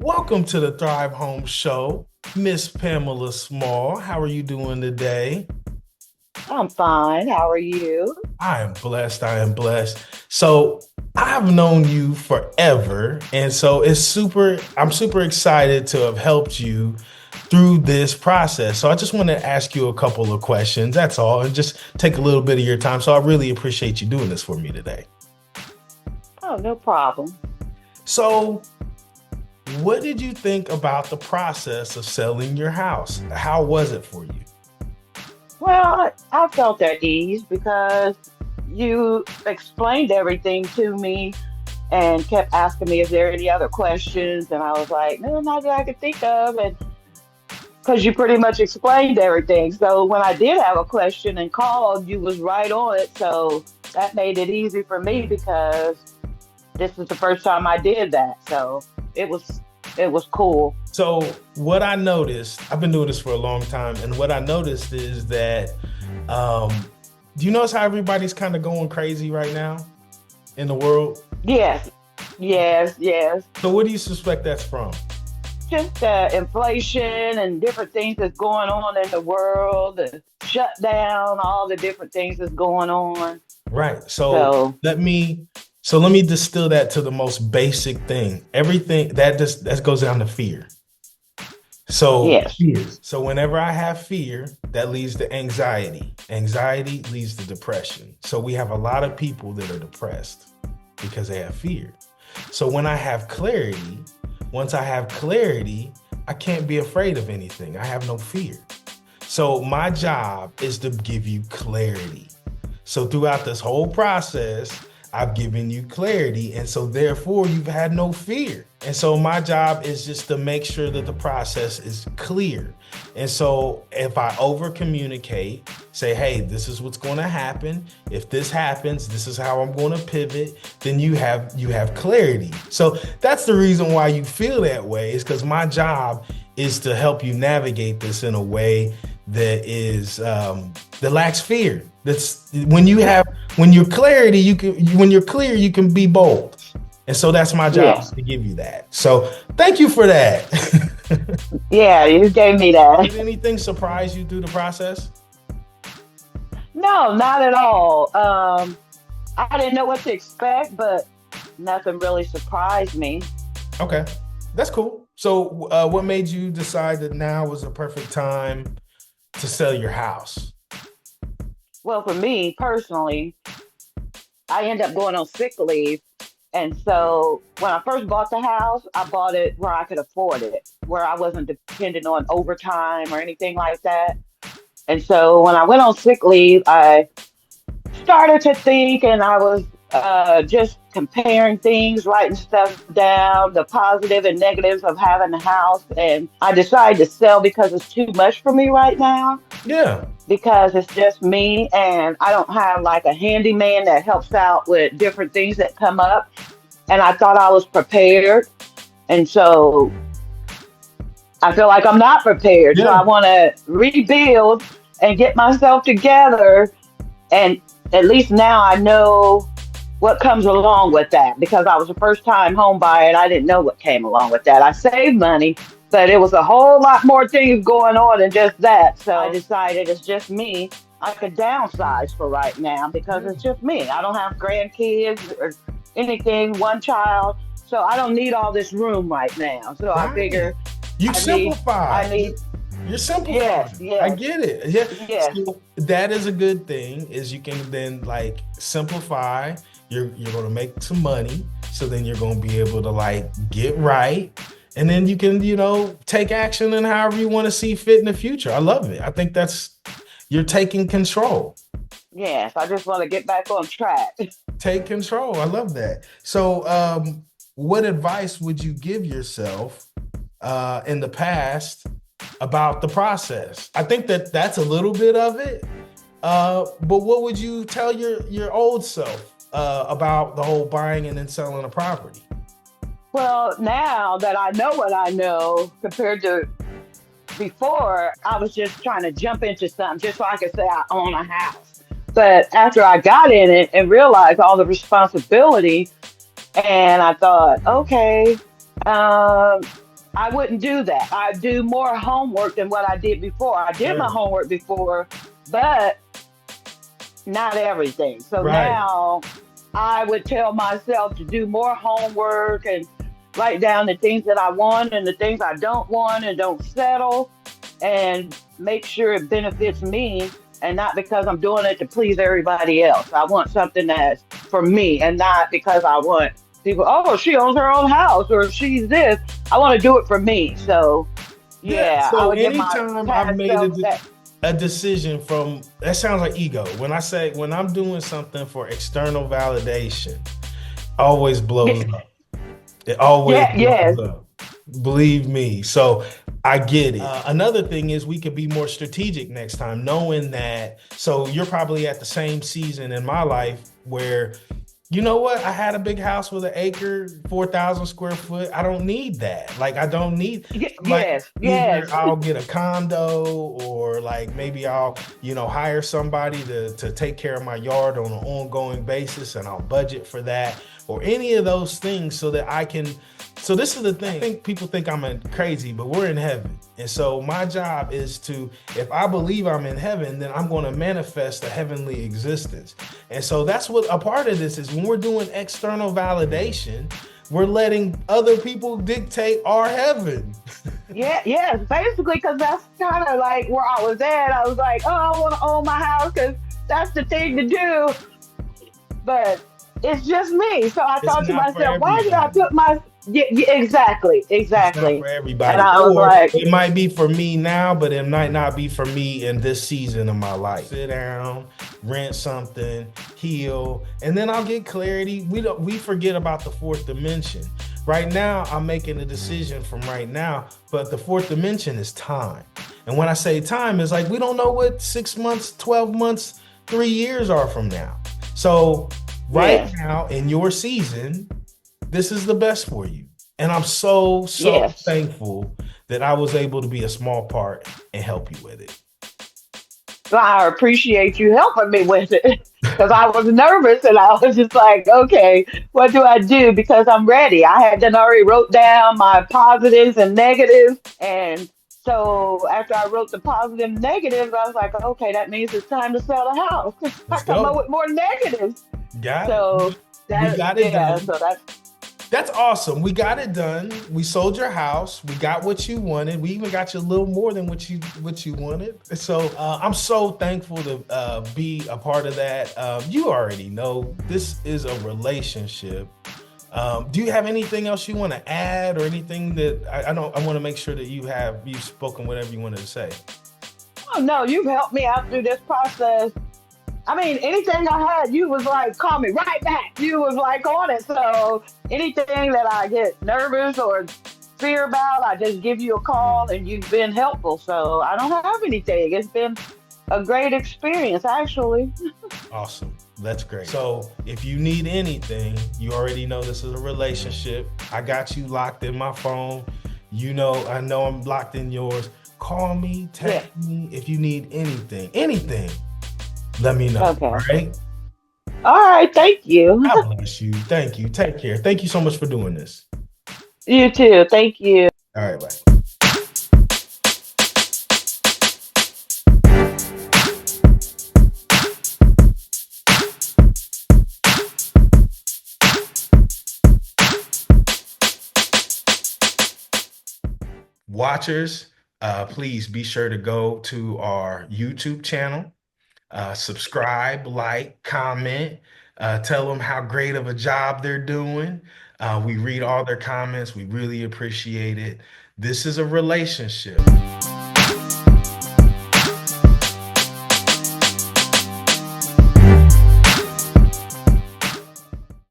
Welcome to the Thrive Home Show, Miss Pamela Small. How are you doing today? I'm fine. How are you? I am blessed. I am blessed. So I've known you forever, and so I'm super excited to have helped you through this process. So I just want to ask you a couple of questions. That's all, and just take a little bit of your time. So I really appreciate you doing this for me today. Oh, no problem. So, what did you think about the process of selling your house? How was it for you? Well, I felt at ease because you explained everything to me and kept asking me, is there any other questions? And I was like, no, not that I could think of. And because you pretty much explained everything. So when I did have a question and called, you was right on it. So that made it easy for me because this is the first time I did that. So it was it was cool. So, what I noticed, I've been doing this for a long time, and what I noticed is that, um, do you notice how everybody's kind of going crazy right now in the world? Yes, yes, yes. So, what do you suspect that's from? Just inflation and different things that's going on in the world, the shutdown, all the different things that's going on. Right. So, Let me distill that to the most basic thing. Everything that goes down to fear. So yes, fear. So whenever I have fear, that leads to anxiety. Anxiety leads to depression. So we have a lot of people that are depressed because they have fear. So when I have clarity, once I have clarity, I can't be afraid of anything. I have no fear. So my job is to give you clarity. So throughout this whole process, I've given you clarity. And so therefore you've had no fear. And so my job is just to make sure that the process is clear. And so if I over communicate, say, hey, this is what's going to happen. If this happens, this is how I'm going to pivot, then you have clarity. So that's the reason why you feel that way, is because my job is to help you navigate this in a way that lacks fear. That's when you're clarity, when you're clear, you can be bold. And so that's my job, is yes, to give you that. So thank you for that. yeah, you gave me that. Did anything surprise you through the process? No, not at all. I didn't know what to expect, but nothing really surprised me. Okay, that's cool. So what made you decide that now was a perfect time to sell your house? Well, for me personally, I ended up going on sick leave. And so when I first bought the house, I bought it where I could afford it, where I wasn't dependent on overtime or anything like that. And so when I went on sick leave, I started to think and I was just comparing things, writing stuff down, the positive and negatives of having the house. And I decided to sell because it's too much for me right now, Yeah. because it's just me and I don't have like a handyman that helps out with different things that come up. And I thought I was prepared. And so I feel like I'm not prepared. So Yeah. I want to rebuild and get myself together. And at least now I know what comes along with that, because I was a first time home buyer and I didn't know what came along with that. I saved money, but it was a whole lot more things going on than just that. So I decided it's just me. I could downsize for right now because it's just me. I don't have grandkids or anything, one child. So I don't need all this room right now. So I Right. figure You I need, I simplify. need, You're yes, simplifying. I yes, get it. Yeah. yes, So that is a good thing, is you can then like simplify. You're gonna make some money. So then you're gonna be able to like get right. And then you can, take action in however you want to see fit in the future. I love it. I think you're taking control. yes. I just want to get back on track. Take control. I love that. So what advice would you give yourself in the past about the process? I think that that's a little bit of it. But what would you tell your old self about the whole buying and then selling a property? Well, now that I know what I know compared to before, I was just trying to jump into something just so I could say I own a house. But after I got in it and realized all the responsibility, and I thought, okay, um, I wouldn't do that. I do more homework than what I did before. I did my Sure. homework before, but not everything. So Right. now I would tell myself to do more homework and write down the things that I want and the things I don't want and don't settle and make sure it benefits me and not because I'm doing it to please everybody else. I want something that's for me and not because I want people, oh, she owns her own house or she's this. I want to do it for me. So, Yeah. yeah, I So would give my anytime I've past made self that. a decision from that sounds like ego. When I say when I'm doing something for external validation, always blows Yeah, up. It always yeah, blows yes. up. Believe me. So I get it. Another thing is we could be more strategic next time, knowing that. So you're probably at the same season in my life where, you know what? I had a big house with an acre, 4,000 square foot. I don't need that. Like, I don't need, like, Yes, either yes. I'll get a condo or like maybe I'll, hire somebody to take care of my yard on an ongoing basis and I'll budget for that or any of those things so that I can. So this is the thing. I think people think I'm crazy, but we're in heaven. And so my job is to, if I believe I'm in heaven, then I'm going to manifest a heavenly existence. And so that's what a part of this is. When we're doing external validation, we're letting other people dictate our heaven. Yeah, yes, basically, because that's kind of like where I was at. I was like, oh, I want to own my house because that's the thing to do. But it's just me. So I It's thought to not for myself, why did I everybody. put my. Yeah, yeah, exactly, It's not for exactly. And everybody. I was Or like, it might be for me now, but it might not be for me in this season of my life. Sit down, rent something, heal, and then I'll get clarity. We forget about the fourth dimension. Right now, I'm making a decision from right now, but the fourth dimension is time. And when I say time, it's like we don't know what 6 months, 12 months, 3 years are from now. So right yes, now in your season, this is the best for you. And I'm so, so yes. thankful that I was able to be a small part and help you with it. So I appreciate you helping me with it because I was nervous and I was just like, okay, what do I do? Because I'm ready. I had done already wrote down my positives and negatives. And so after I wrote the positive and negatives, I was like, okay, that means it's time to sell the house. I Let's come up go. with more negatives. Got it. So We that, got it yeah, done. so that's, That's awesome. We got it done. We sold your house. We got what you wanted. We even got you a little more than what you wanted. So I'm so thankful to be a part of that. You already know this is a relationship. Do you have anything else you want to add or anything that I don't? I want to make sure that you've spoken whatever you wanted to say. oh no, you've helped me out through this process. I mean, anything I had, you was like, call me right back. You was like on it. So anything that I get nervous or fear about, I just give you a call and you've been helpful. So I don't have anything. It's been a great experience, actually. Awesome. That's great. So if you need anything, you already know this is a relationship. I got you locked in my phone. I know I'm locked in yours. Call me, Yeah. text me if you need anything. Anything, let me know. All Okay. right. All right. Thank you. God bless you. Thank you. Take care. Thank you so much for doing this. You too. Thank you. All right, bye. Watchers, please be sure to go to our YouTube channel. Subscribe, like, comment, tell them how great of a job they're doing. We read all their comments. We really appreciate it. This is a relationship.